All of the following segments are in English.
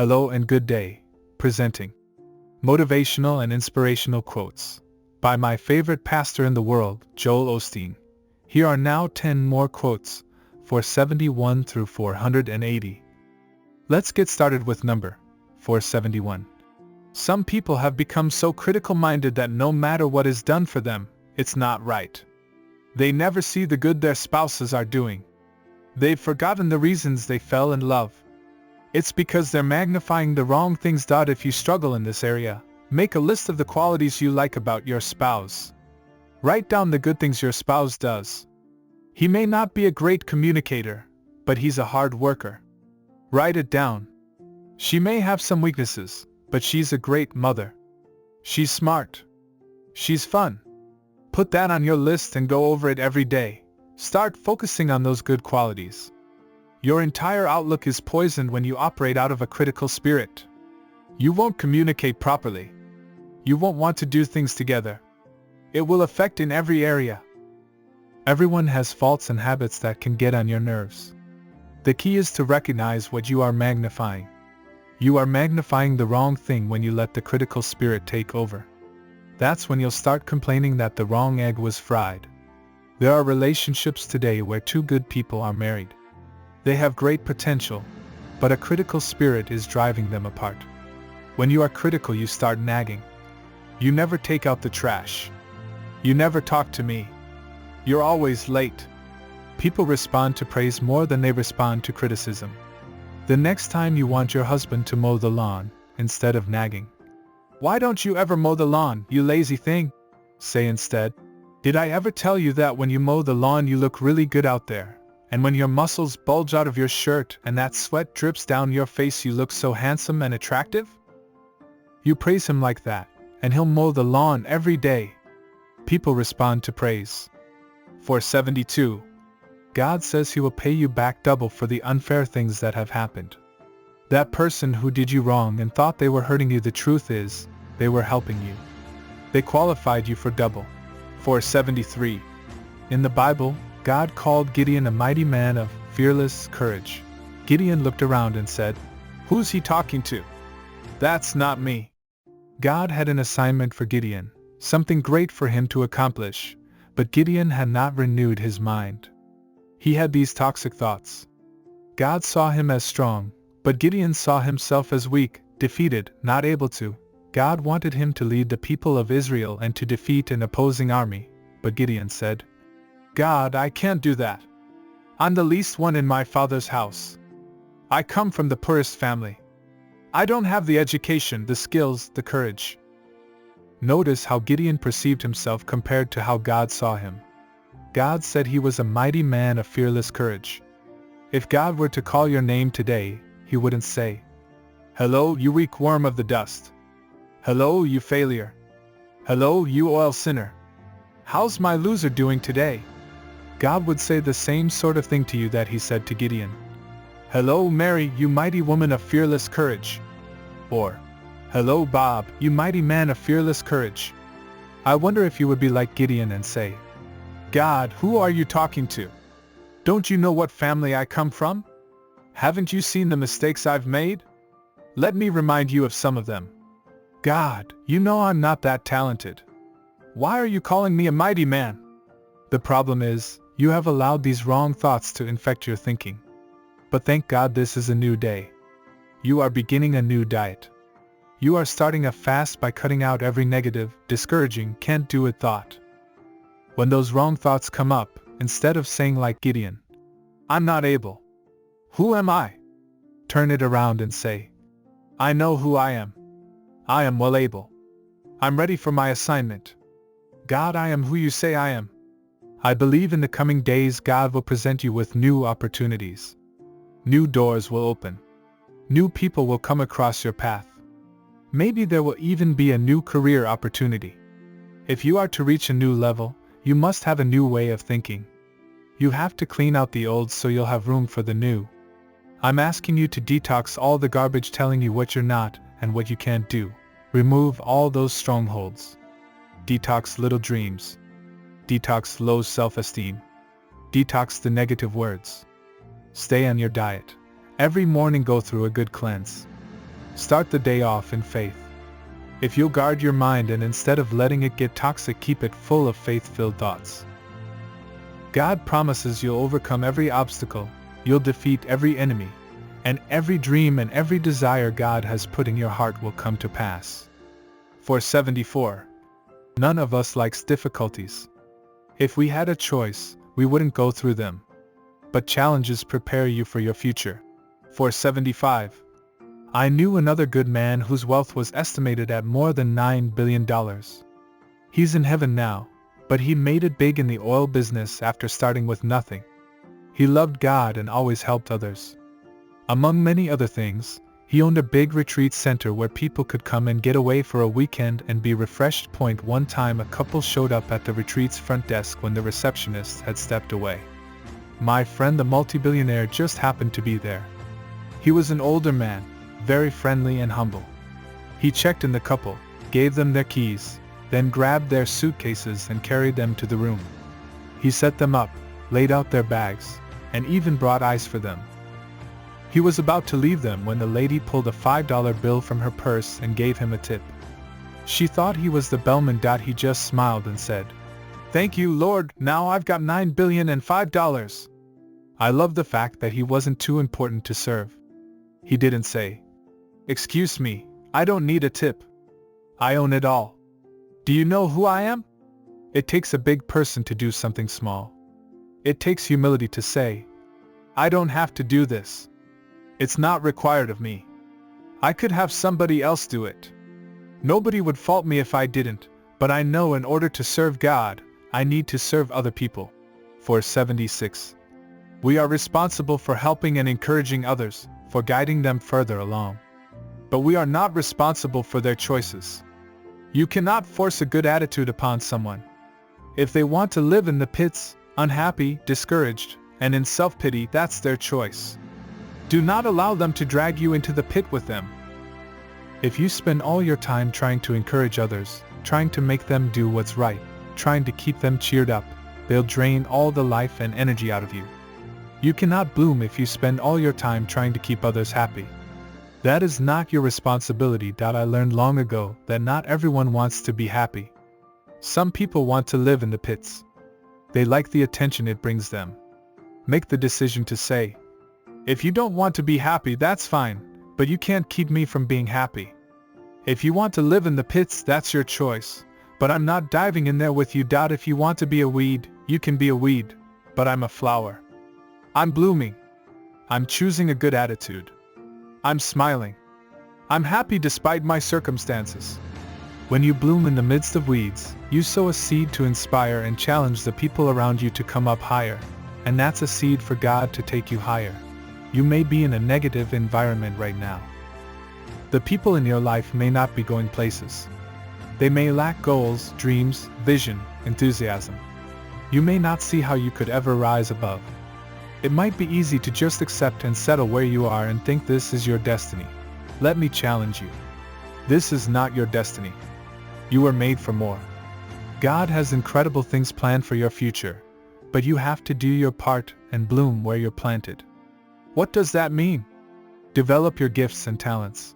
Hello and good day. Presenting Motivational and Inspirational Quotes by my favorite pastor in the world, Joel Osteen. Here are now 10 more quotes, 471 through 480. Let's get started with number 471. Some people have become so critical-minded that no matter what is done for them, it's not right. They never see the good their spouses are doing. They've forgotten the reasons they fell in love. It's because they're magnifying the wrong things. If you struggle in this area, make a list of the qualities you like about your spouse. Write down the good things your spouse does. He may not be a great communicator, but he's a hard worker. Write it down. She may have some weaknesses, but she's a great mother. She's smart. She's fun. Put that on your list and go over it every day. Start focusing on those good qualities. Your entire outlook is poisoned when you operate out of a critical spirit. You won't communicate properly. You won't want to do things together. It will affect in every area. Everyone has faults and habits that can get on your nerves. The key is to recognize what you are magnifying. You are magnifying the wrong thing when you let the critical spirit take over. That's when you'll start complaining that the wrong egg was fried. There are relationships today where two good people are married. They have great potential, but a critical spirit is driving them apart. When you are critical, you start nagging. You never take out the trash. You never talk to me. You're always late. People respond to praise more than they respond to criticism. The next time you want your husband to mow the lawn, instead of nagging, "Why don't you ever mow the lawn, you lazy thing?" say instead, "Did I ever tell you that when you mow the lawn you look really good out there? And when your muscles bulge out of your shirt and that sweat drips down your face you look so handsome and attractive?" You praise him like that, and he'll mow the lawn every day. People respond to praise. 472. God says he will pay you back double for the unfair things that have happened. That person who did you wrong and thought they were hurting you, the truth is, they were helping you. They qualified you for double. 473. In the Bible, God called Gideon a mighty man of fearless courage. Gideon looked around and said, "Who's he talking to? That's not me." God had an assignment for Gideon, something great for him to accomplish, but Gideon had not renewed his mind. He had these toxic thoughts. God saw him as strong, but Gideon saw himself as weak, defeated, not able to. God wanted him to lead the people of Israel and to defeat an opposing army, but Gideon said, "God, I can't do that. I'm the least one in my father's house. I come from the poorest family. I don't have the education, the skills, the courage." Notice how Gideon perceived himself compared to how God saw him. God said he was a mighty man of fearless courage. If God were to call your name today, he wouldn't say, "Hello, you weak worm of the dust. Hello, you failure. Hello, you oil sinner. How's my loser doing today?" God would say the same sort of thing to you that he said to Gideon. "Hello, Mary, you mighty woman of fearless courage." Or, "Hello, Bob, you mighty man of fearless courage." I wonder if you would be like Gideon and say, "God, who are you talking to? Don't you know what family I come from? Haven't you seen the mistakes I've made? Let me remind you of some of them. God, you know I'm not that talented. Why are you calling me a mighty man?" The problem is, you have allowed these wrong thoughts to infect your thinking. But thank God this is a new day. You are beginning a new diet. You are starting a fast by cutting out every negative, discouraging, can't do it thought. When those wrong thoughts come up, instead of saying like Gideon, "I'm not able. Who am I?" turn it around and say, "I know who I am. I am well able. I'm ready for my assignment. God, I am who you say I am." I believe in the coming days God will present you with new opportunities. New doors will open. New people will come across your path. Maybe there will even be a new career opportunity. If you are to reach a new level, you must have a new way of thinking. You have to clean out the old so you'll have room for the new. I'm asking you to detox all the garbage telling you what you're not and what you can't do. Remove all those strongholds. Detox little dreams. Detox low self-esteem. Detox the negative words. Stay on your diet. Every morning go through a good cleanse. Start the day off in faith. If you'll guard your mind and instead of letting it get toxic, keep it full of faith-filled thoughts. God promises you'll overcome every obstacle, you'll defeat every enemy, and every dream and every desire God has put in your heart will come to pass. 474. None of us likes difficulties. If we had a choice, we wouldn't go through them. But challenges prepare you for your future. 475. I knew another good man whose wealth was estimated at more than $9 billion. He's in heaven now, but he made it big in the oil business after starting with nothing. He loved God and always helped others. Among many other things, he owned a big retreat center where people could come and get away for a weekend and be refreshed. One time a couple showed up at the retreat's front desk when the receptionist had stepped away. My friend the multi-billionaire just happened to be there. He was an older man, very friendly and humble. He checked in the couple, gave them their keys, then grabbed their suitcases and carried them to the room. He set them up, laid out their bags, and even brought ice for them. He was about to leave them when the lady pulled a $5 bill from her purse and gave him a tip. She thought he was the bellman. He just smiled and said, "Thank you, Lord, now I've got $9 billion and $5. I love the fact that he wasn't too important to serve. He didn't say, "Excuse me, I don't need a tip. I own it all. Do you know who I am?" It takes a big person to do something small. It takes humility to say, "I don't have to do this. It's not required of me. I could have somebody else do it. Nobody would fault me if I didn't, but I know in order to serve God, I need to serve other people." 476. We are responsible for helping and encouraging others, for guiding them further along. But we are not responsible for their choices. You cannot force a good attitude upon someone. If they want to live in the pits, unhappy, discouraged, and in self-pity, that's their choice. Do not allow them to drag you into the pit with them. If you spend all your time trying to encourage others, trying to make them do what's right, trying to keep them cheered up, they'll drain all the life and energy out of you. You cannot bloom if you spend all your time trying to keep others happy. That is not your responsibility. I learned long ago that not everyone wants to be happy. Some people want to live in the pits. They like the attention it brings them. Make the decision to say, "If you don't want to be happy, that's fine, but you can't keep me from being happy. If you want to live in the pits, that's your choice, but I'm not diving in there with you. If you want to be a weed, you can be a weed, but I'm a flower. I'm blooming. I'm choosing a good attitude. I'm smiling. I'm happy despite my circumstances." When you bloom in the midst of weeds, you sow a seed to inspire and challenge the people around you to come up higher, and that's a seed for God to take you higher. You may be in a negative environment right now. The people in your life may not be going places. They may lack goals, dreams, vision, enthusiasm. You may not see how you could ever rise above. It might be easy to just accept and settle where you are and think this is your destiny. Let me challenge you. This is not your destiny. You were made for more. God has incredible things planned for your future, but you have to do your part and bloom where you're planted. What does that mean? Develop your gifts and talents.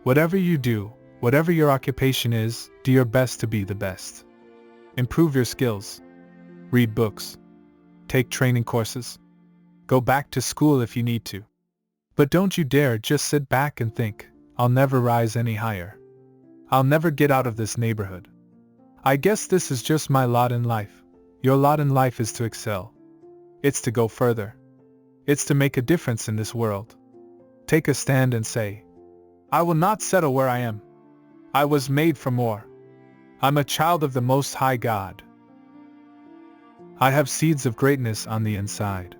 Whatever you do, whatever your occupation is, do your best to be the best. Improve your skills. Read books. Take training courses. Go back to school if you need to. But don't you dare just sit back and think, "I'll never rise any higher. I'll never get out of this neighborhood. I guess this is just my lot in life." Your lot in life is to excel. It's to go further. It's to make a difference in this world. Take a stand and say, "I will not settle where I am. I was made for more. I'm a child of the Most High God. I have seeds of greatness on the inside.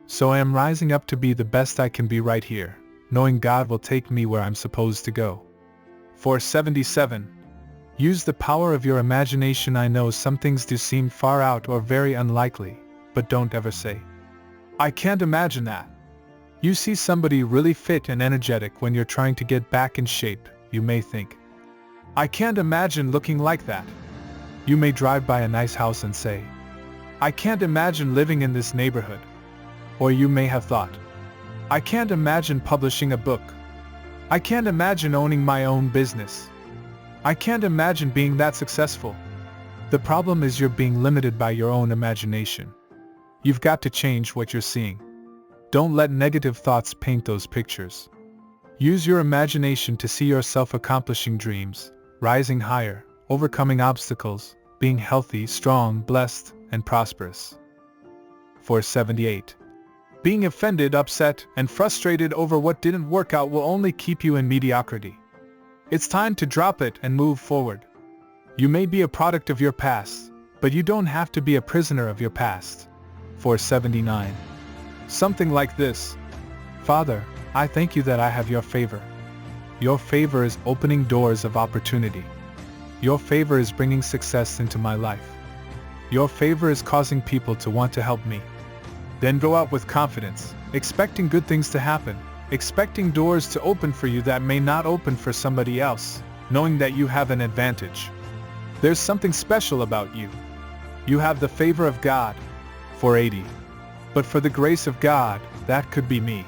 So I am rising up to be the best I can be right here, knowing God will take me where I'm supposed to go." 477. Use the power of your imagination. I know some things do seem far out or very unlikely, but don't ever say, "I can't imagine that." You see somebody really fit and energetic when you're trying to get back in shape, you may think, "I can't imagine looking like that." You may drive by a nice house and say, "I can't imagine living in this neighborhood." Or you may have thought, "I can't imagine publishing a book." I can't imagine owning my own business. I can't imagine being that successful. The problem is you're being limited by your own imagination. You've got to change what you're seeing. Don't let negative thoughts paint those pictures. Use your imagination to see yourself accomplishing dreams, rising higher, overcoming obstacles, being healthy, strong, blessed, and prosperous. 478. Being offended, upset, and frustrated over what didn't work out will only keep you in mediocrity. It's time to drop it and move forward. You may be a product of your past, but you don't have to be a prisoner of your past. 479. Something like this. Father, I thank you that I have your favor. Your favor is opening doors of opportunity. Your favor is bringing success into my life. Your favor is causing people to want to help me. Then go out with confidence, expecting good things to happen, expecting doors to open for you that may not open for somebody else, knowing that you have an advantage. There's something special about you. You have the favor of God. 480. But for the grace of God, that could be me.